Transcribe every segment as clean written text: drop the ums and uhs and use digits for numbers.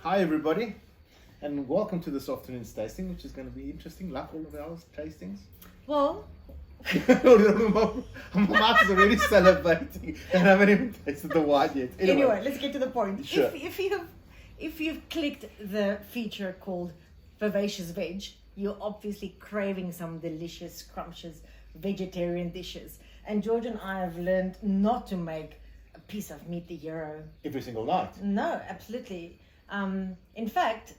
Hi everybody, and welcome to this afternoon's tasting, which is going to be interesting, like all of our tastings. Well, My mouth is already salivating, and I haven't even tasted the wine yet. anyway, let's get to the point. Sure. If you've clicked the feature called Vivacious Veg, you're obviously craving some delicious, scrumptious vegetarian dishes. And George and I have learned not to make a piece of meat the hero. every single night. No, absolutely. In fact,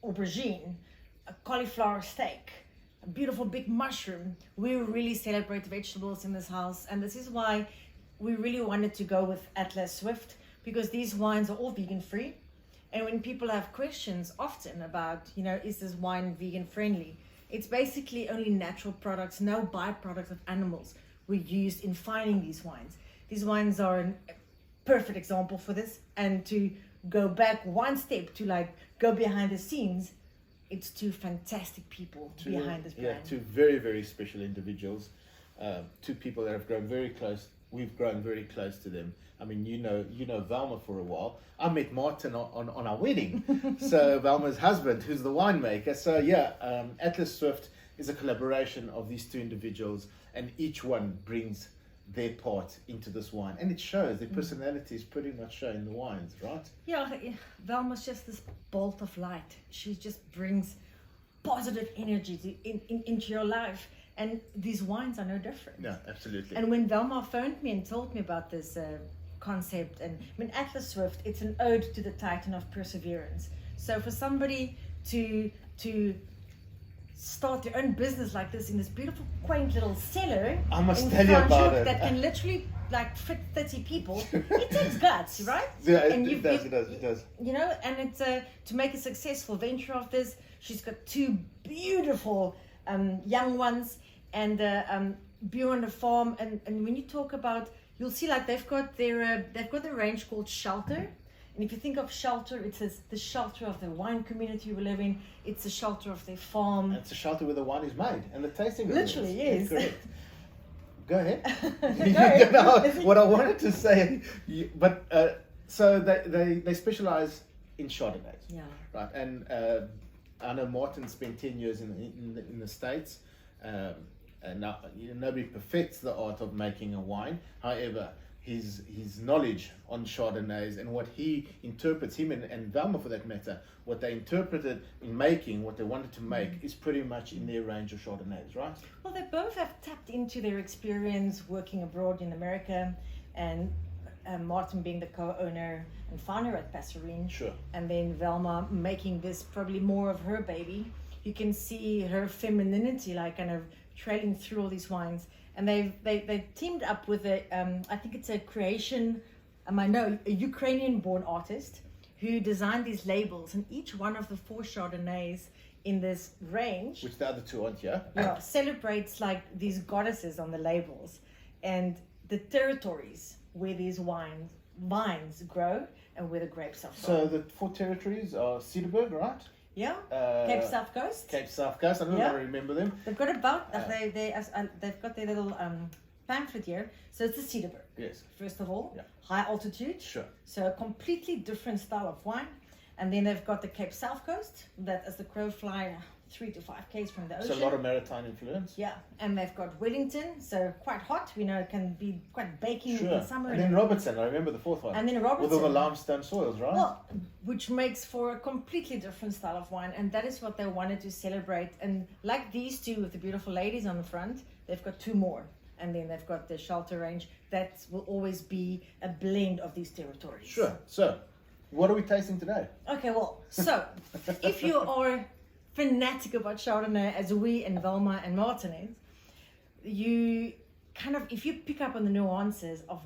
aubergine, a cauliflower steak, a beautiful big mushroom. We really celebrate vegetables in this house, and this is why we really wanted to go with Atlas Swift, because these wines are all vegan free. And when people have questions often about, is this wine vegan friendly? It's basically only natural products, no byproducts of animals were used in fining these wines. These wines are a perfect example for this. And to go back one step to go behind the scenes, it's two fantastic people behind this brand. Yeah, two very, very special individuals, two people that have grown very close. We've grown very close to them. I mean, you know Velma for a while. I met Martin on our wedding. So Velma's husband, who's the winemaker. So yeah, Atlas Swift is a collaboration of these two individuals, and each one brings their part into this wine, and it shows. Their personalities pretty much show in the wines, right? Yeah, Velma's just this bolt of light. She just brings positive energy into your life, and these wines are no different. Yeah, absolutely. And when Velma phoned me and told me about this concept, and I mean, Atlas Swift, it's an ode to the Titan of perseverance. So for somebody to start their own business like this in this beautiful, quaint little cellar, I must tell you about it. That can literally fit 30 people. It takes guts, right? Yeah, And it does. And it's to make a successful venture of this. She's got two beautiful young ones, and beer on the farm. And when you talk about, you'll see they've got their range called Shelter. And if you think of shelter, it's the shelter of the wine community we live in. It's the shelter of their farm. It's a shelter where the wine is made and the tasting. Literally, yes. Correct. Go ahead. Go ahead. What I wanted to say, but so they specialize in Chardonnays. Yeah. Right, and I know Martin spent 10 years in the States. And now, nobody perfects the art of making a wine. However, his knowledge on Chardonnays and what he interprets, him and Velma for that matter, what they interpreted in making, what they wanted to make, is pretty much in their range of Chardonnays, right? Well, they both have tapped into their experience working abroad in America, and Martin being the co-owner and founder at Passerine. Sure. And then Velma making this probably more of her baby. You can see her femininity kind of trailing through all these wines. And they teamed up with I think it's a creation, a Ukrainian-born artist who designed these labels, and each one of the 4 Chardonnays in this range, Which the other two aren't, yeah? yeah, celebrates these goddesses on the labels and the territories where these vines grow and where the grapes are from. So the 4 territories are Cedarburg, right? Yeah, Cape South Coast. Cape South Coast. I don't know if I remember them. They've got about they've got their little pamphlet here. So it's the Cedarburg. Yes. First of all, Yeah. high altitude. Sure. So a completely different style of wine. And then they've got the Cape South Coast, that as the crow fly 3 to 5 k's from the ocean. So a lot of maritime influence. Yeah, and they've got Wellington, so quite hot. It can be quite baking in the summer. And then Robertson, I remember the 4th one. And then Robertson. With all the limestone soils, right? Well, which makes for a completely different style of wine, and that is what they wanted to celebrate. And like these two with the beautiful ladies on the front, they've got 2 more. And then they've got the Shelter range. That will always be a blend of these territories. Sure. So, what are we tasting today? Okay, well, so if you are fanatic about Chardonnay, as we and Velma and Martin is, if you pick up on the nuances of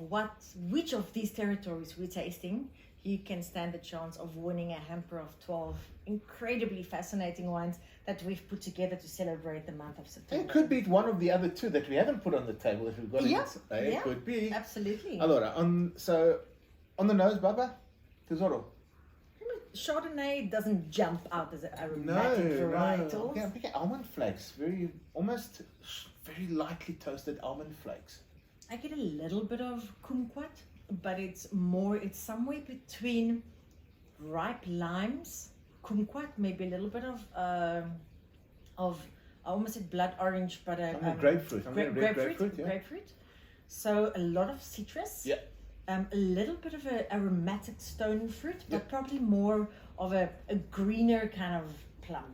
which of these territories we're tasting, you can stand a chance of winning a hamper of 12 incredibly fascinating wines that we've put together to celebrate the month of September. It could be one of the other 2 that we haven't put on the table if we've got it. It could be. Absolutely. Allora, on the nose, Baba, tesoro. Chardonnay doesn't jump out as an aromatic varietal. No. Yeah, pick almond flakes, very lightly toasted almond flakes. I get a little bit of kumquat, but it's somewhere between ripe limes, kumquat, maybe a little bit of I almost said blood orange, but grapefruit. I'm going to read grapefruit. Yeah. Grapefruit. So a lot of citrus. Yeah. A little bit of a aromatic stone fruit, but probably more of a greener kind of plum.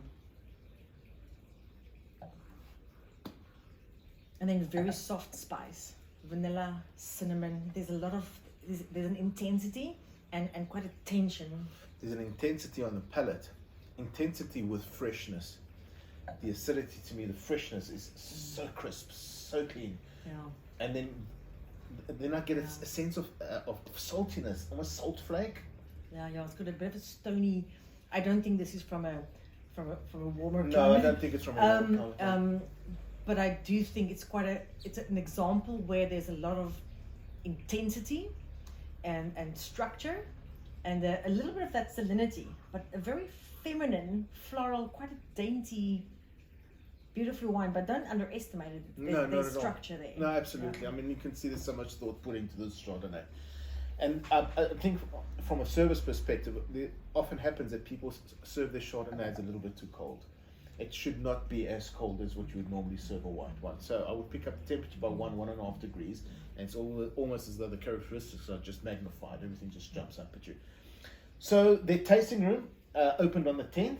And then very soft spice, vanilla, cinnamon. There's a lot of, there's an intensity and quite a tension. There's an intensity on the palate, intensity with freshness. The acidity to me, the freshness is so crisp, so clean. Yeah. And then I get a sense of saltiness, almost salt flake. Yeah, it's got a bit of a stony. I don't think this is from a warmer climate. No, I don't think it's from a warmer climate. But I do think it's it's an example where there's a lot of intensity and structure and a little bit of that salinity, but a very feminine, floral, quite a dainty, beautiful wine, but don't underestimate it. There's structure there. No, absolutely. I mean, you can see there's so much thought put into this Chardonnay. And I think from a service perspective, it often happens that people serve their Chardonnays a little bit too cold. It should not be as cold as what you would normally serve a white wine. So I would pick up the temperature by 1.5 degrees, and it's almost as though the characteristics are just magnified. Everything just jumps up at you. So their tasting room opened on the 10th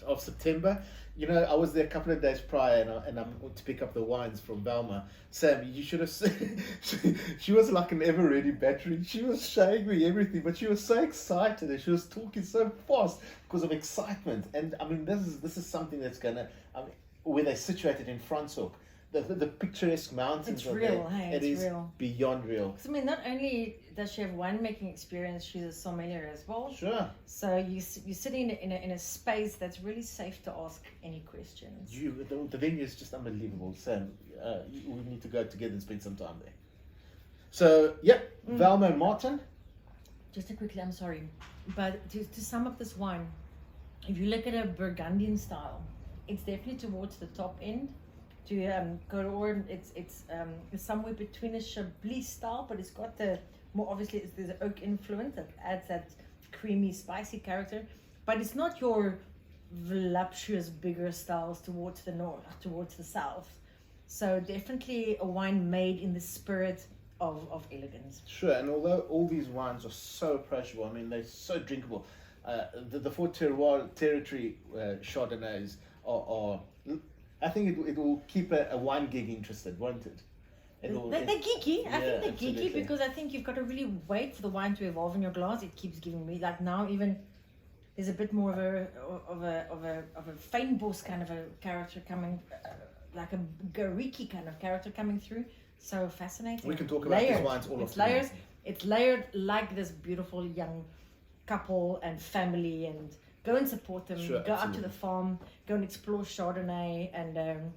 of September. You know, I was there a couple of days prior, and I'm to pick up the wines from Velma. Sam, you should have seen, she was like an ever-ready battery. She was showing me everything, but she was so excited, and she was talking so fast because of excitement. And I mean, this is something that's gonna, where they're situated in Franschhoek, the picturesque mountains. It's real, hey? It is real. Beyond real. Because I mean, not only does she have winemaking experience, she's a sommelier as well. Sure. So you're sitting in a space that's really safe to ask any questions. The venue is just unbelievable, Sam. We need to go together and spend some time there. So, Velma and Martin. Just quickly, I'm sorry, but to sum up this wine, if you look at a Burgundian style, it's definitely towards the top end. To Coroor, it's somewhere between a Chablis style, but it's got the more obviously there's an oak influence that adds that creamy, spicy character. But it's not your voluptuous, bigger styles towards the north, towards the south. So definitely a wine made in the spirit of elegance. Sure, and although all these wines are so approachable, I mean they're so drinkable. The four terroir territory Chardonnays are I think it will keep a wine gig interested, won't it? They're geeky. I think they're absolutely. geeky because I think you've got to really wait for the wine to evolve in your glass. It keeps giving me like now even there's a bit more of a Fynbos kind of a character coming, like a Gariki kind of character coming through. So fascinating. We can talk about these wines all It's layers. It's layered like this beautiful young couple and family, and go and support them. Sure, go absolutely. up to the farm. Go and explore Chardonnay, and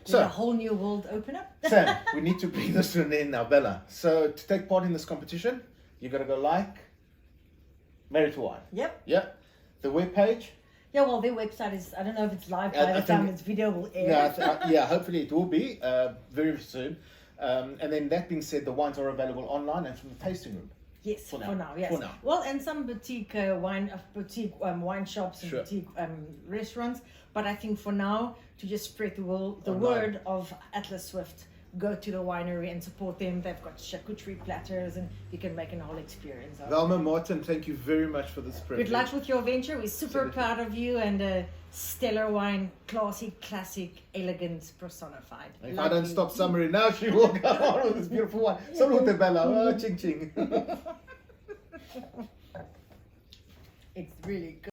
So, a whole new world open up. Sam, we need to bring this to an end now, Bella. So to take part in this competition, you got to go Married to Wine. Yep. Yep. The webpage. Yeah, well, their website is, I don't know if it's live by the time this video will air. Yeah, hopefully it will be very soon. And then that being said, the wines are available online and from the tasting room. Yes, for now, yes. For now. Well, and some boutique wine shops and boutique restaurants. But I think for now, to just spread the word of Atlas Swift, go to the winery and support them. They've got charcuterie platters, and you can make a whole experience. Velma, Martin, thank you very much for this privilege. Good luck with your venture. We're super proud of you, and stellar wine, classy, classic, elegance personified. If I don't stop Summary now, she will go on with this beautiful wine. Salute, Bella. Oh, ching ching. It's really good.